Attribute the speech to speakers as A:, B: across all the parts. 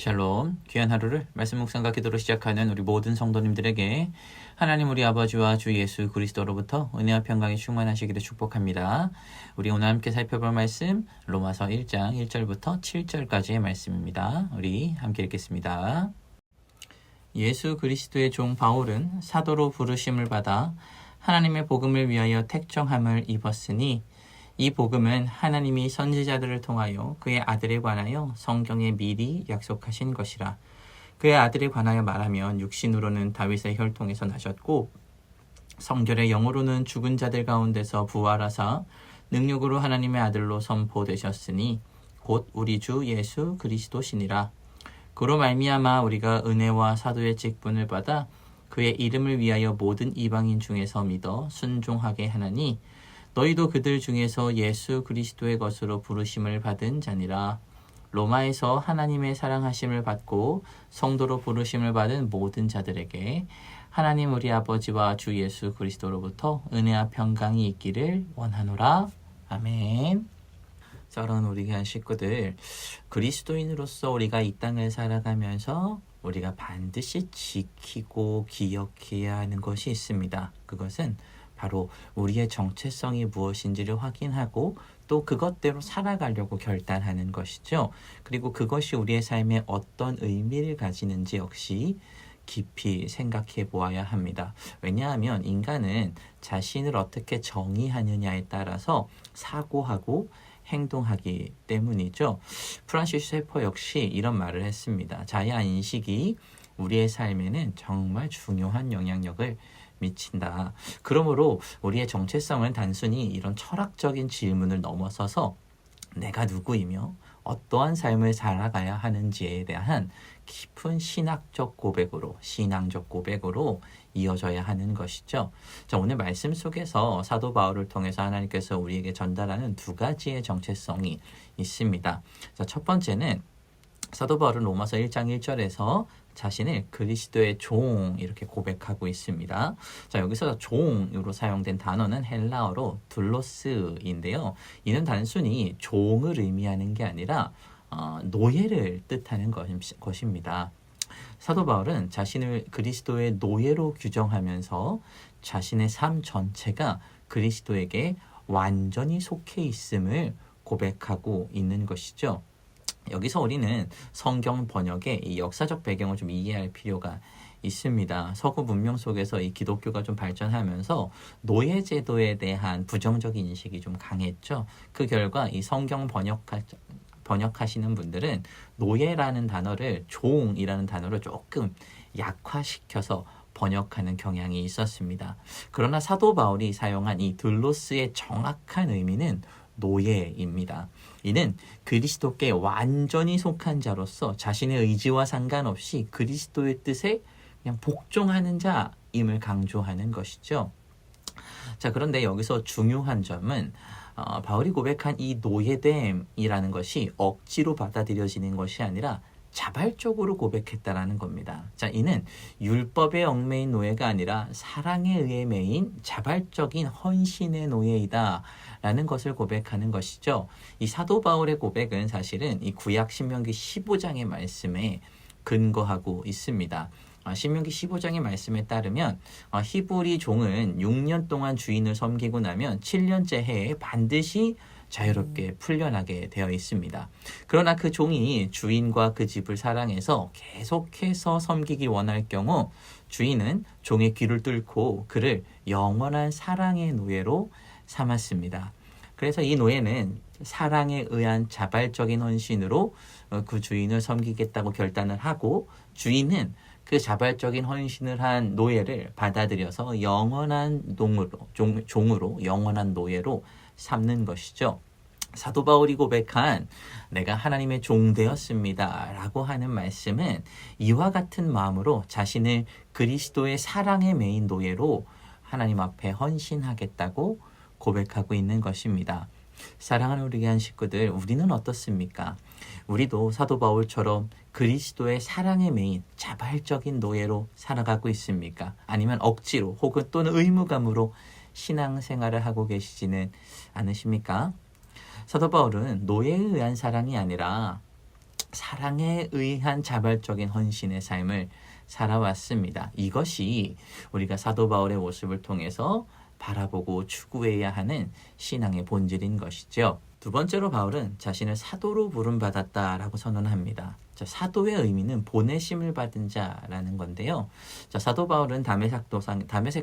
A: 샬롬, 귀한 하루를 말씀 묵상과 기도로 시작하는 우리 모든 성도님들에게 하나님 우리 아버지와 주 예수 그리스도로부터 은혜와 평강이 충만하시기를 축복합니다. 우리 오늘 함께 살펴볼 말씀 로마서 1장 1절부터 7절까지의 말씀입니다. 우리 함께 읽겠습니다. 예수 그리스도의 종 바울은 사도로 부르심을 받아 하나님의 복음을 위하여 택정함을 입었으니 이 복음은 하나님이 선지자들을 통하여 그의 아들에 관하여 성경에 미리 약속하신 것이라. 그의 아들에 관하여 말하면 육신으로는 다윗의 혈통에서 나셨고 성결의 영으로는 죽은 자들 가운데서 부활하사 능력으로 하나님의 아들로 선포되셨으니 곧 우리 주 예수 그리스도시니라. 그로 말미암아 우리가 은혜와 사도의 직분을 받아 그의 이름을 위하여 모든 이방인 중에서 믿어 순종하게 하나니 너희도 그들 중에서 예수 그리스도의 것으로 부르심을 받은 자니라. 로마에서 하나님의 사랑하심을 받고 성도로 부르심을 받은 모든 자들에게 하나님 우리 아버지와 주 예수 그리스도로부터 은혜와 평강이 있기를 원하노라. 아멘. 사랑하는 우리 귀한 식구들, 그리스도인으로서 우리가 이 땅을 살아가면서 우리가 반드시 지키고 기억해야 하는 것이 있습니다. 그것은 바로 우리의 정체성이 무엇인지를 확인하고 또 그것대로 살아가려고 결단하는 것이죠. 그리고 그것이 우리의 삶에 어떤 의미를 가지는지 역시 깊이 생각해 보아야 합니다. 왜냐하면 인간은 자신을 어떻게 정의하느냐에 따라서 사고하고 행동하기 때문이죠. 프란시스 셰퍼 역시 이런 말을 했습니다. 자아 인식이 우리의 삶에는 정말 중요한 영향력을 미친다. 그러므로 우리의 정체성은 단순히 이런 철학적인 질문을 넘어서서 내가 누구이며 어떠한 삶을 살아가야 하는지에 대한 깊은 신앙적 고백으로 이어져야 하는 것이죠. 자, 오늘 말씀 속에서 사도 바울을 통해서 하나님께서 우리에게 전달하는 두 가지의 정체성이 있습니다. 자, 첫 번째는 사도 바울은 로마서 1장 1절에서 자신을 그리스도의 종 이렇게 고백하고 있습니다. 자, 여기서 종으로 사용된 단어는 헬라어로 둘로스인데요. 이는 단순히 종을 의미하는 게 아니라 노예를 뜻하는 것입니다. 사도 바울은 자신을 그리스도의 노예로 규정하면서 자신의 삶 전체가 그리스도에게 완전히 속해 있음을 고백하고 있는 것이죠. 여기서 우리는 성경 번역의 이 역사적 배경을 좀 이해할 필요가 있습니다. 서구 문명 속에서 이 기독교가 좀 발전하면서 노예 제도에 대한 부정적인 인식이 좀 강했죠. 그 결과 이 성경 번역하시는 분들은 노예라는 단어를 종이라는 단어를 조금 약화시켜서 번역하는 경향이 있었습니다. 그러나 사도 바울이 사용한 이 둘로스의 정확한 의미는 노예입니다. 이는 그리스도께 완전히 속한 자로서 자신의 의지와 상관없이 그리스도의 뜻에 그냥 복종하는 자임을 강조하는 것이죠. 자, 그런데 여기서 중요한 점은 바울이 고백한 이 노예됨이라는 것이 억지로 받아들여지는 것이 아니라 자발적으로 고백했다라는 겁니다. 자, 이는 율법에 얽매인 노예가 아니라 사랑에 의해 매인 자발적인 헌신의 노예이다 라는 것을 고백하는 것이죠. 이 사도 바울의 고백은 사실은 이 구약 신명기 15장의 말씀에 근거하고 있습니다. 신명기 15장의 말씀에 따르면 히브리 종은 6년 동안 주인을 섬기고 나면 7년째 해에 반드시 자유롭게 풀려나게 되어 있습니다. 그러나 그 종이 주인과 그 집을 사랑해서 계속해서 섬기기 원할 경우 주인은 종의 귀를 뚫고 그를 영원한 사랑의 노예로 삼았습니다. 그래서 이 노예는 사랑에 의한 자발적인 헌신으로 그 주인을 섬기겠다고 결단을 하고 주인은 그 자발적인 헌신을 한 노예를 받아들여서 영원한 종으로 영원한 노예로 삼는 것이죠. 사도 바울이 고백한 내가 하나님의 종 되었습니다 라고 하는 말씀은 이와 같은 마음으로 자신을 그리스도의 사랑의 메인 노예로 하나님 앞에 헌신하겠다고 고백하고 있는 것입니다. 사랑하는 우리 귀한 식구들, 우리는 어떻습니까? 우리도 사도 바울처럼 그리스도의 사랑의 메인 자발적인 노예로 살아가고 있습니까? 아니면 억지로 혹은 또는 의무감으로 신앙생활을 하고 계시지는 않으십니까? 사도 바울은 노예에 의한 사랑이 아니라 사랑에 의한 자발적인 헌신의 삶을 살아왔습니다. 이것이 우리가 사도 바울의 모습을 통해서 바라보고 추구해야 하는 신앙의 본질인 것이죠. 두 번째로 바울은 자신을 사도로 부름받았다라고 선언합니다. 자, 사도의 의미는 보내심을 받은 자라는 건데요. 자, 사도 바울은 다메섹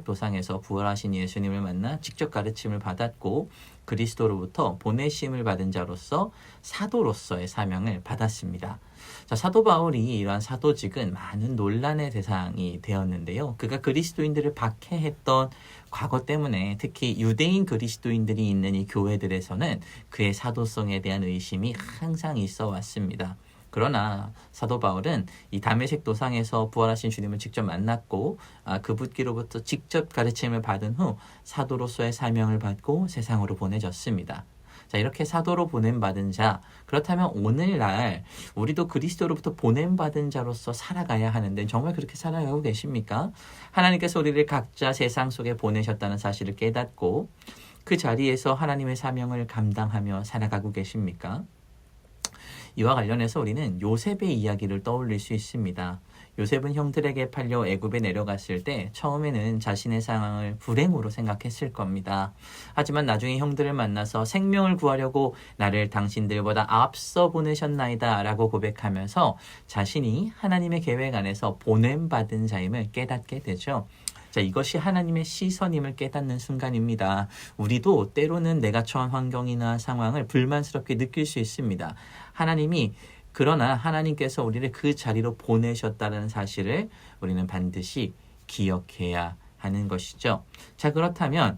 A: 도상에서 부활하신 예수님을 만나 직접 가르침을 받았고 그리스도로부터 보내심을 받은 자로서 사도로서의 사명을 받았습니다. 자, 사도 바울이 이러한 사도직은 많은 논란의 대상이 되었는데요. 그가 그리스도인들을 박해했던 과거 때문에 특히 유대인 그리스도인들이 있는 이 교회들에서는 그의 사도성에 대한 의심이 항상 있어 왔습니다. 그러나 사도 바울은 이 다메섹 도상에서 부활하신 주님을 직접 만났고 그분께로부터 직접 가르침을 받은 후 사도로서의 사명을 받고 세상으로 보내졌습니다. 자, 이렇게 사도로 보냄받은 자, 그렇다면 오늘날 우리도 그리스도로부터 보냄받은 자로서 살아가야 하는데 정말 그렇게 살아가고 계십니까? 하나님께서 우리를 각자 세상 속에 보내셨다는 사실을 깨닫고 그 자리에서 하나님의 사명을 감당하며 살아가고 계십니까? 이와 관련해서 우리는 요셉의 이야기를 떠올릴 수 있습니다. 요셉은 형들에게 팔려 애굽에 내려갔을 때 처음에는 자신의 상황을 불행으로 생각했을 겁니다. 하지만 나중에 형들을 만나서 생명을 구하려고 나를 당신들보다 앞서 보내셨나이다 라고 고백하면서 자신이 하나님의 계획 안에서 보냄받은 자임을 깨닫게 되죠. 자, 이것이 하나님의 시선임을 깨닫는 순간입니다. 우리도 때로는 내가 처한 환경이나 상황을 불만스럽게 느낄 수 있습니다. 그러나 하나님께서 우리를 그 자리로 보내셨다는 사실을 우리는 반드시 기억해야 하는 것이죠. 자, 그렇다면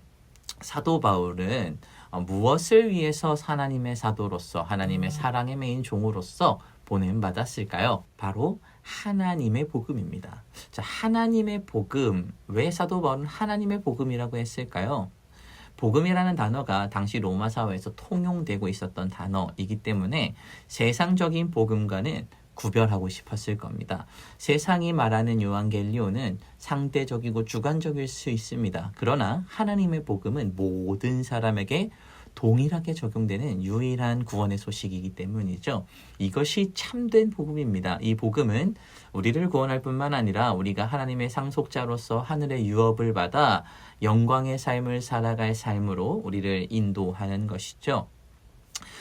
A: 사도 바울은 무엇을 위해서 하나님의 사도로서 하나님의 사랑의 메인 종으로서 보냄받았을까요? 바로 하나님의 복음입니다. 자, 하나님의 복음, 왜 사도 바울은 하나님의 복음이라고 했을까요? 복음이라는 단어가 당시 로마 사회에서 통용되고 있었던 단어이기 때문에 세상적인 복음과는 구별하고 싶었을 겁니다. 세상이 말하는 요한겔리오는 상대적이고 주관적일 수 있습니다. 그러나 하나님의 복음은 모든 사람에게 동일하게 적용되는 유일한 구원의 소식이기 때문이죠. 이것이 참된 복음입니다. 이 복음은 우리를 구원할 뿐만 아니라 우리가 하나님의 상속자로서 하늘의 유업을 받아 영광의 삶을 살아갈 삶으로 우리를 인도하는 것이죠.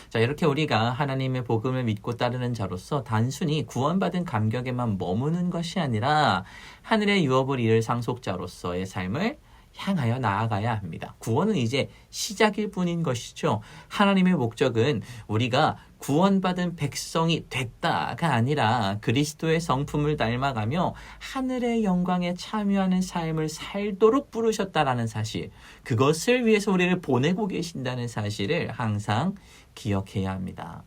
A: 자, 이렇게 우리가 하나님의 복음을 믿고 따르는 자로서 단순히 구원받은 감격에만 머무는 것이 아니라 하늘의 유업을 이룰 상속자로서의 삶을 향하여 나아가야 합니다. 구원은 이제 시작일 뿐인 것이죠. 하나님의 목적은 우리가 구원받은 백성이 됐다가 아니라 그리스도의 성품을 닮아가며 하늘의 영광에 참여하는 삶을 살도록 부르셨다라는 사실, 그것을 위해서 우리를 보내고 계신다는 사실을 항상 기억해야 합니다.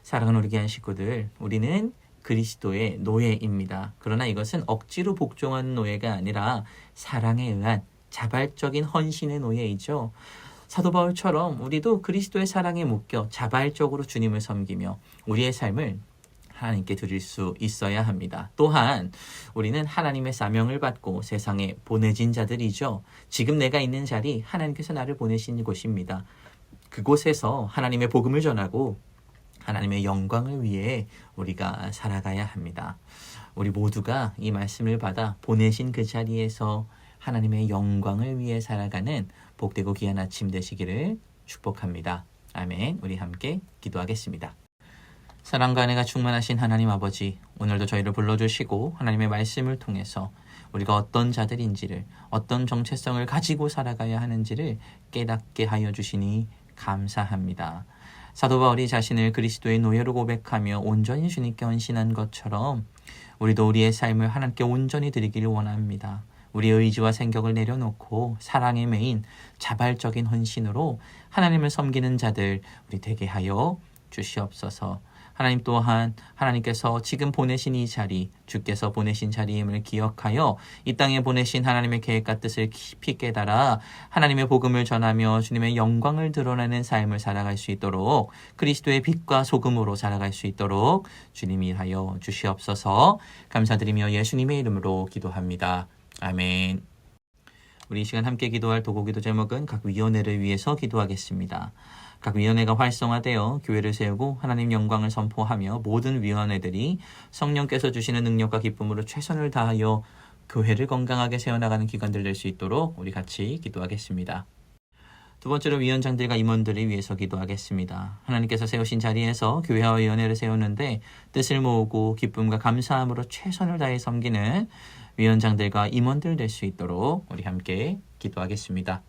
A: 사랑하는 우리 귀한 식구들, 우리는 그리스도의 노예입니다. 그러나 이것은 억지로 복종하는 노예가 아니라 사랑에 의한 자발적인 헌신의 노예이죠. 사도 바울처럼 우리도 그리스도의 사랑에 묶여 자발적으로 주님을 섬기며 우리의 삶을 하나님께 드릴 수 있어야 합니다. 또한 우리는 하나님의 사명을 받고 세상에 보내진 자들이죠. 지금 내가 있는 자리, 하나님께서 나를 보내신 곳입니다. 그곳에서 하나님의 복음을 전하고 하나님의 영광을 위해 우리가 살아가야 합니다. 우리 모두가 이 말씀을 받아 보내신 그 자리에서 하나님의 영광을 위해 살아가는 복되고 귀한 아침 되시기를 축복합니다. 아멘. 우리 함께 기도하겠습니다. 사랑과 은혜가 충만하신 하나님 아버지, 오늘도 저희를 불러주시고 하나님의 말씀을 통해서 우리가 어떤 자들인지를, 어떤 정체성을 가지고 살아가야 하는지를 깨닫게 하여 주시니 감사합니다. 사도 바울이 자신을 그리스도의 노예로 고백하며 온전히 주님께 헌신한 것처럼 우리도 우리의 삶을 하나님께 온전히 드리기를 원합니다. 우리의 의지와 생각을 내려놓고 사랑의 메인 자발적인 헌신으로 하나님을 섬기는 자들 우리 되게 하여 주시옵소서. 하나님 또한 하나님께서 지금 보내신 이 자리, 주께서 보내신 자리임을 기억하여 이 땅에 보내신 하나님의 계획과 뜻을 깊이 깨달아 하나님의 복음을 전하며 주님의 영광을 드러내는 삶을 살아갈 수 있도록 그리스도의 빛과 소금으로 살아갈 수 있도록 주님이 하여 주시옵소서. 감사드리며 예수님의 이름으로 기도합니다. 아멘. 우리 이 시간 함께 기도할 도구기도 제목은 각 위원회를 위해서 기도하겠습니다. 각 위원회가 활성화되어 교회를 세우고 하나님 영광을 선포하며 모든 위원회들이 성령께서 주시는 능력과 기쁨으로 최선을 다하여 교회를 건강하게 세워나가는 기관들 될 수 있도록 우리 같이 기도하겠습니다. 두 번째로 위원장들과 임원들을 위해서 기도하겠습니다. 하나님께서 세우신 자리에서 교회와 위원회를 세우는데 뜻을 모으고 기쁨과 감사함으로 최선을 다해 섬기는 위원장들과 임원들 될 수 있도록 우리 함께 기도하겠습니다.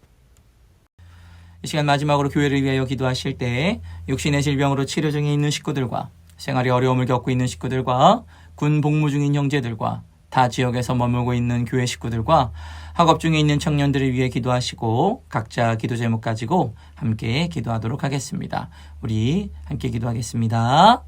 A: 이 시간 마지막으로 교회를 위하여 기도하실 때 육신의 질병으로 치료 중에 있는 식구들과 생활에 어려움을 겪고 있는 식구들과 군 복무 중인 형제들과 타 지역에서 머물고 있는 교회 식구들과 학업 중에 있는 청년들을 위해 기도하시고 각자 기도 제목 가지고 함께 기도하도록 하겠습니다. 우리 함께 기도하겠습니다.